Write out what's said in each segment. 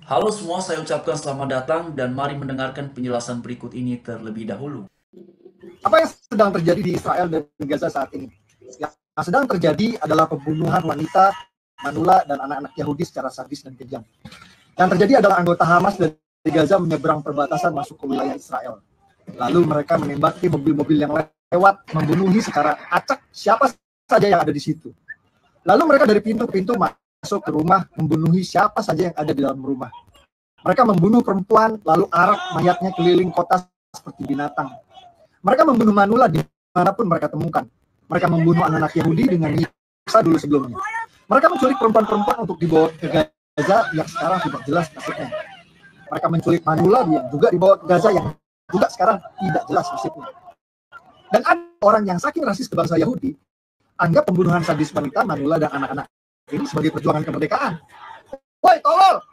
Halo semua, saya ucapkan selamat datang dan mari mendengarkan penjelasan berikut ini terlebih dahulu. Apa yang sedang terjadi di Israel dan Gaza saat ini? Yang sedang terjadi adalah pembunuhan wanita, manula, dan anak-anak Yahudi secara sadis dan kejam. Yang terjadi adalah anggota Hamas dari Gaza menyeberang perbatasan masuk ke wilayah Israel. Lalu mereka menembaki mobil-mobil yang lewat, membunuhi secara acak siapa saja yang ada di situ. Lalu mereka dari pintu-pintu masuk ke rumah, membunuhi siapa saja yang ada di dalam rumah. Mereka membunuh perempuan, lalu arak mayatnya keliling kota seperti binatang. Mereka membunuh manula dimanapun mereka temukan. Mereka membunuh anak-anak Yahudi dengan nyiksa dulu sebelumnya. Mereka menculik perempuan-perempuan untuk dibawa ke Gaza yang sekarang tidak jelas nasibnya. Mereka menculik manula yang juga dibawa ke Gaza yang juga sekarang tidak jelas nasibnya. Dan ada orang yang saking rasis ke bangsa Yahudi, anggap pembunuhan sadis wanita, manula, dan anak-anak ini sebagai perjuangan kemerdekaan. Woi, tolol!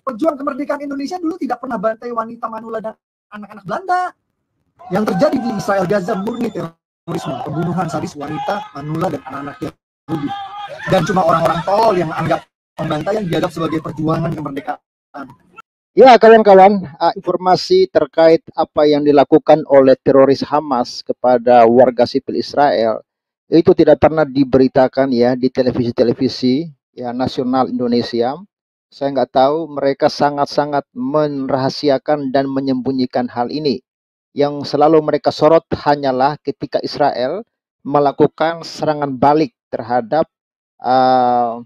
Pejuang kemerdekaan Indonesia dulu tidak pernah bantai wanita, manula, dan anak-anak Belanda. Yang terjadi di Israel Gaza murni terorisme, pembunuhan sadis wanita, manula, dan anak-anak Yahudi. Dan cuma orang-orang tolol yang anggap pembantaian dianggap sebagai perjuangan kemerdekaan. Ya, kawan-kawan, informasi terkait apa yang dilakukan oleh teroris Hamas kepada warga sipil Israel itu tidak pernah diberitakan ya di televisi-televisi ya nasional Indonesia. Saya nggak tahu, mereka sangat-sangat merahasiakan dan menyembunyikan hal ini. Yang selalu mereka sorot hanyalah ketika Israel melakukan serangan balik terhadap uh,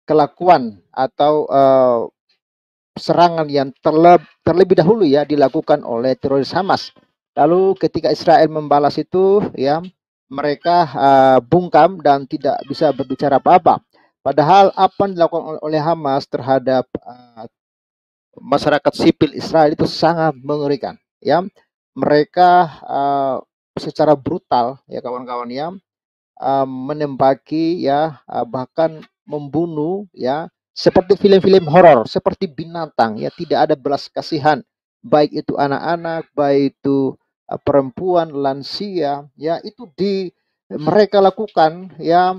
kelakuan atau serangan yang terlebih dahulu ya dilakukan oleh teroris Hamas. Lalu ketika Israel membalas itu ya mereka bungkam dan tidak bisa berbicara apa-apa. Padahal apa yang dilakukan oleh Hamas terhadap masyarakat sipil Israel itu sangat mengerikan ya. Mereka secara brutal ya kawan-kawan ya menembaki ya bahkan membunuh ya seperti film-film horor, seperti binatang ya, tidak ada belas kasihan, baik itu anak-anak, baik itu perempuan, lansia ya, itu mereka lakukan ya.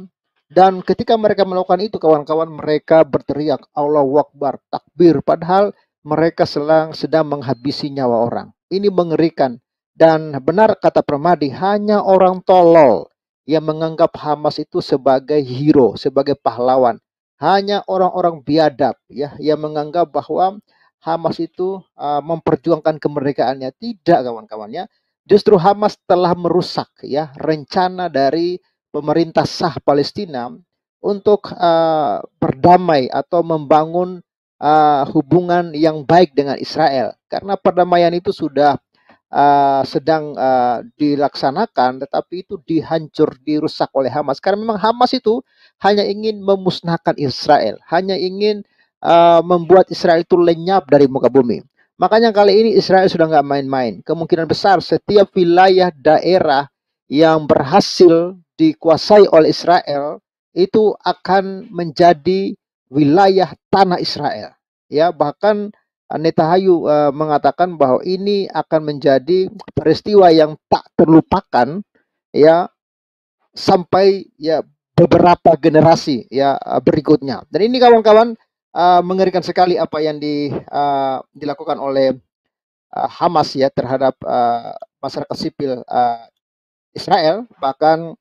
Dan ketika mereka melakukan itu kawan-kawan, mereka berteriak Allahu Akbar, takbir, padahal mereka sedang menghabisi nyawa orang. Ini mengerikan. Dan benar kata Permadi, hanya orang tolol yang menganggap Hamas itu sebagai hero, sebagai pahlawan. Hanya orang-orang biadab ya yang menganggap bahwa Hamas itu memperjuangkan kemerdekaannya. Tidak kawan-kawannya. Justru Hamas telah merusak ya rencana dari pemerintah sah Palestina untuk berdamai atau membangun hubungan yang baik dengan Israel. Karena perdamaian itu sudah sedang dilaksanakan, tetapi itu dirusak oleh Hamas. Karena memang Hamas itu hanya ingin memusnahkan Israel, hanya ingin membuat Israel itu lenyap dari muka bumi. Makanya kali ini Israel sudah nggak main-main. Kemungkinan besar setiap wilayah daerah yang berhasil dikuasai oleh Israel itu akan menjadi wilayah tanah Israel. Ya, bahkan Netanyahu mengatakan bahwa ini akan menjadi peristiwa yang tak terlupakan ya sampai ya beberapa generasi ya berikutnya. Dan ini kawan-kawan mengerikan sekali apa yang dilakukan oleh Hamas ya terhadap masyarakat sipil Israel, bahkan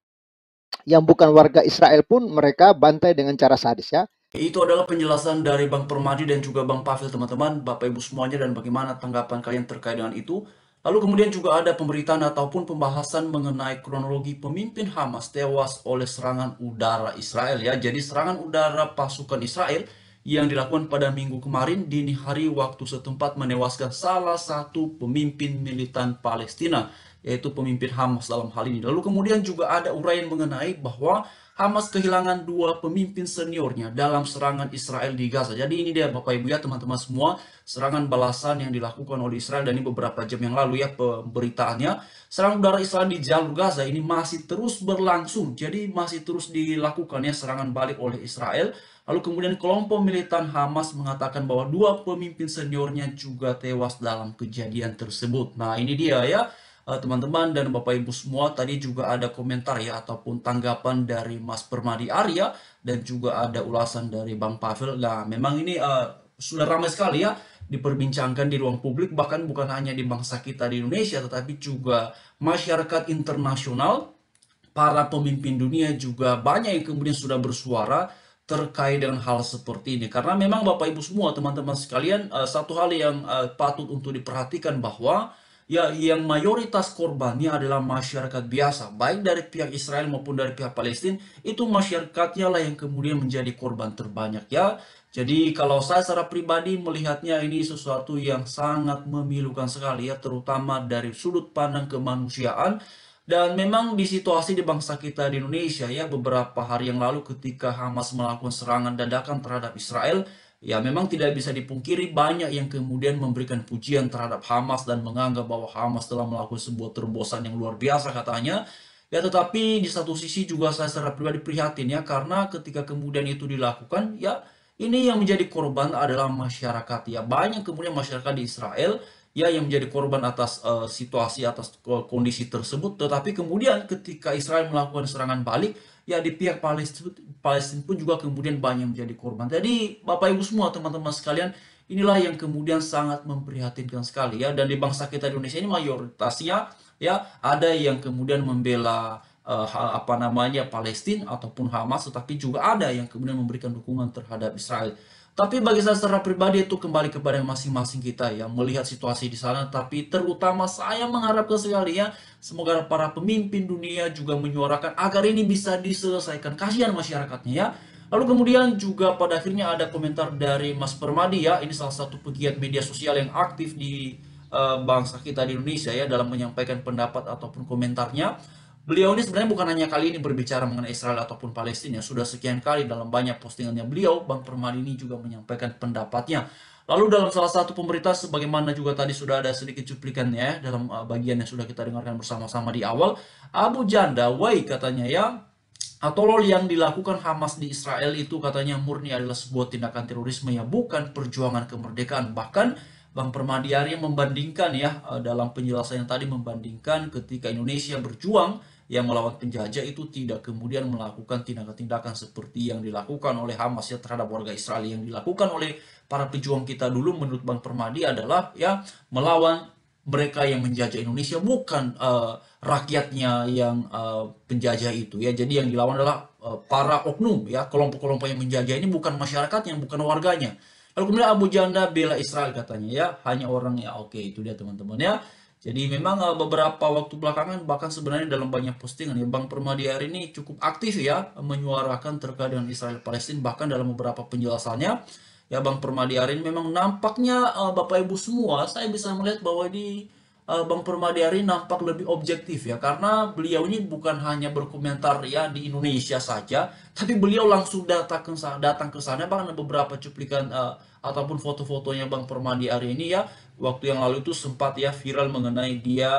yang bukan warga Israel pun mereka bantai dengan cara sadis ya. Itu adalah penjelasan dari Bang Permadi dan juga Bang Pavel, teman-teman, Bapak Ibu semuanya, dan bagaimana tanggapan kalian terkait dengan itu. Lalu kemudian juga ada pemberitaan ataupun pembahasan mengenai kronologi pemimpin Hamas tewas oleh serangan udara Israel ya. Jadi serangan udara pasukan Israel yang dilakukan pada minggu kemarin dini hari waktu setempat menewaskan salah satu pemimpin militan Palestina, yaitu pemimpin Hamas dalam hal ini. Lalu kemudian juga ada uraian mengenai bahwa Hamas kehilangan dua pemimpin seniornya dalam serangan Israel di Gaza. Jadi ini dia Bapak Ibu ya teman-teman semua, serangan balasan yang dilakukan oleh Israel, dan ini beberapa jam yang lalu ya pemberitaannya. Serangan udara Israel di jalur Gaza ini masih terus berlangsung. Jadi masih terus dilakukan ya serangan balik oleh Israel. Lalu kemudian kelompok militan Hamas mengatakan bahwa dua pemimpin seniornya juga tewas dalam kejadian tersebut. Nah ini dia ya teman-teman dan Bapak Ibu semua. Tadi juga ada komentar ya ataupun tanggapan dari Mas Permadi Arya dan juga ada ulasan dari Bang Pavel. Nah memang ini sudah ramai sekali ya diperbincangkan di ruang publik, bahkan bukan hanya di bangsa kita di Indonesia, tetapi juga masyarakat internasional, para pemimpin dunia juga banyak yang kemudian sudah bersuara terkait dengan hal seperti ini. Karena memang Bapak Ibu semua, teman-teman sekalian, satu hal yang patut untuk diperhatikan bahwa ya yang mayoritas korbannya adalah masyarakat biasa, baik dari pihak Israel maupun dari pihak Palestina, itu masyarakatnya lah yang kemudian menjadi korban terbanyak ya. Jadi kalau saya secara pribadi melihatnya ini sesuatu yang sangat memilukan sekali ya, terutama dari sudut pandang kemanusiaan. Dan memang di situasi di bangsa kita di Indonesia ya, beberapa hari yang lalu ketika Hamas melakukan serangan dadakan terhadap Israel, ya memang tidak bisa dipungkiri banyak yang kemudian memberikan pujian terhadap Hamas dan menganggap bahwa Hamas telah melakukan sebuah terobosan yang luar biasa katanya. Ya tetapi di satu sisi juga saya secara pribadi prihatin ya, karena ketika kemudian itu dilakukan ya, ini yang menjadi korban adalah masyarakat ya. Banyak kemudian masyarakat di Israel ya yang menjadi korban atas situasi, atas kondisi tersebut. Tetapi kemudian ketika Israel melakukan serangan balik, ya di pihak Palestina pun juga kemudian banyak menjadi korban. Jadi Bapak Ibu semua, teman-teman sekalian, inilah yang kemudian sangat memprihatinkan sekali ya. Dan di bangsa kita di Indonesia ini mayoritasnya ya ada yang kemudian membela apa namanya Palestina ataupun Hamas, tetapi juga ada yang kemudian memberikan dukungan terhadap Israel. Tapi bagi saya secara pribadi itu kembali kepada masing-masing kita ya, melihat situasi di sana. Tapi terutama saya mengharapkan sekali ya, semoga para pemimpin dunia juga menyuarakan agar ini bisa diselesaikan. Kasihan masyarakatnya ya. Lalu kemudian juga pada akhirnya ada komentar dari Mas Permadi ya, ini salah satu pegiat media sosial yang aktif di bangsa kita di Indonesia ya, dalam menyampaikan pendapat ataupun komentarnya. Beliau ini sebenarnya bukan hanya kali ini berbicara mengenai Israel ataupun Palestina, sudah sekian kali dalam banyak postingannya beliau, Bang Permadi ini juga menyampaikan pendapatnya. Lalu dalam salah satu pemberitaan, sebagaimana juga tadi sudah ada sedikit cuplikannya ya, dalam bagian yang sudah kita dengarkan bersama-sama di awal, Abu Janda, why katanya ya, atau lol yang dilakukan Hamas di Israel itu katanya murni adalah sebuah tindakan terorisme ya, bukan perjuangan kemerdekaan. Bahkan Bang Permadi Arya membandingkan ya, dalam penjelasannya tadi membandingkan ketika Indonesia berjuang yang melawan penjajah itu tidak kemudian melakukan tindakan-tindakan seperti yang dilakukan oleh Hamas ya terhadap warga Israel. Yang dilakukan oleh para pejuang kita dulu menurut Bang Permadi adalah ya melawan mereka yang menjajah Indonesia, bukan rakyatnya yang penjajah itu ya. Jadi yang dilawan adalah para oknum ya, kelompok-kelompok yang menjajah ini, bukan masyarakat yang bukan warganya. Lalu kemudian Abu Janda bela Israel katanya ya, hanya orang ya. Oke, itu dia teman-teman ya. Jadi memang beberapa waktu belakangan, bahkan sebenarnya dalam banyak postingan ya, Bang Permadi hari ini cukup aktif ya menyuarakan terkait dengan Israel Palestina. Bahkan dalam beberapa penjelasannya ya, Bang Permadi hari ini memang nampaknya Bapak Ibu semua, saya bisa melihat bahwa di Bang Permadi hari ini nampak lebih objektif ya, karena beliau ini bukan hanya berkomentar ya di Indonesia saja, tapi beliau langsung datang ke sana. Bahkan ada beberapa cuplikan ataupun foto-fotonya Bang Permadi hari ini ya, waktu yang lalu itu sempat ya viral mengenai dia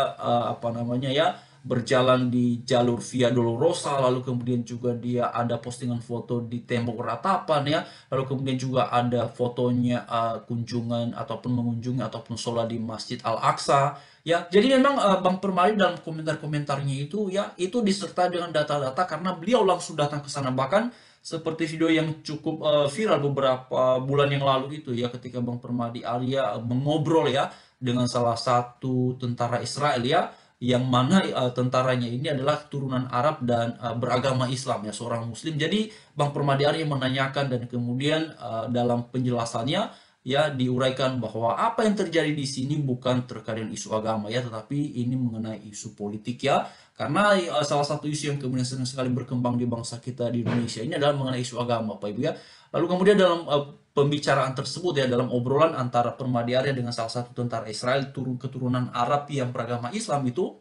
apa namanya ya, berjalan di jalur Via Dolorosa, lalu kemudian juga dia ada postingan foto di tembok ratapan ya, lalu kemudian juga ada fotonya kunjungan ataupun mengunjungi ataupun sholat di Masjid Al-Aqsa ya. Jadi memang Bang Permadi dalam komentar-komentarnya itu ya, itu disertai dengan data-data karena beliau langsung datang ke sana. Bahkan seperti video yang cukup viral beberapa bulan yang lalu itu ya, ketika Bang Permadi Arya mengobrol ya dengan salah satu tentara Israel ya, yang mana tentaranya ini adalah turunan Arab dan beragama Islam ya, seorang Muslim. Jadi Bang Permadi Arya menanyakan dan kemudian dalam penjelasannya ya diuraikan bahwa apa yang terjadi di sini bukan terkait dengan isu agama ya, tetapi ini mengenai isu politik ya. Karena salah satu isu yang kemudian sering sekali berkembang di bangsa kita di Indonesia ini adalah mengenai isu agama, Pak Ibu ya. Lalu kemudian dalam pembicaraan tersebut ya, dalam obrolan antara Permadi Arya dengan salah satu tentara Israel keturunan Arab yang beragama Islam itu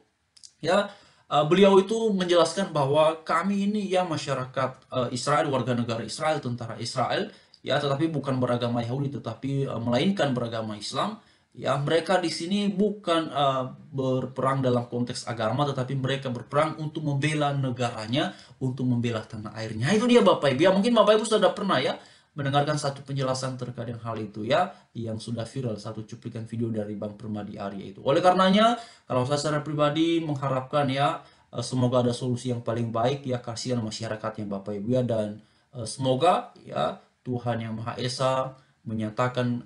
ya, beliau itu menjelaskan bahwa kami ini ya masyarakat Israel, warga negara Israel, tentara Israel ya, tetapi bukan beragama Yahudi, tetapi melainkan beragama Islam. Ya, mereka di sini bukan berperang dalam konteks agama, tetapi mereka berperang untuk membela negaranya, untuk membela tanah airnya. Itu dia Bapak Ibu ya. Mungkin Bapak Ibu sudah pernah ya mendengarkan satu penjelasan terkait dengan hal itu ya, yang sudah viral, satu cuplikan video dari Bang Permadi Arya itu. Oleh karenanya, kalau saya secara pribadi mengharapkan ya, semoga ada solusi yang paling baik ya, kasihan masyarakatnya Bapak Ibu ya, dan semoga ya Tuhan Yang Maha Esa menyatakan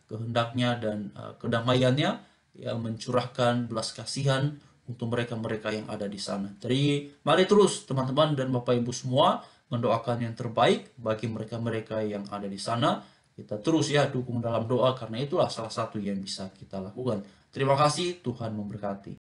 kehendaknya dan kedamaiannya, ya, mencurahkan belas kasihan untuk mereka-mereka yang ada di sana. Jadi mari terus teman-teman dan Bapak Ibu semua mendoakan yang terbaik bagi mereka-mereka yang ada di sana. Kita terus ya dukung dalam doa, karena itulah salah satu yang bisa kita lakukan. Terima kasih, Tuhan memberkati.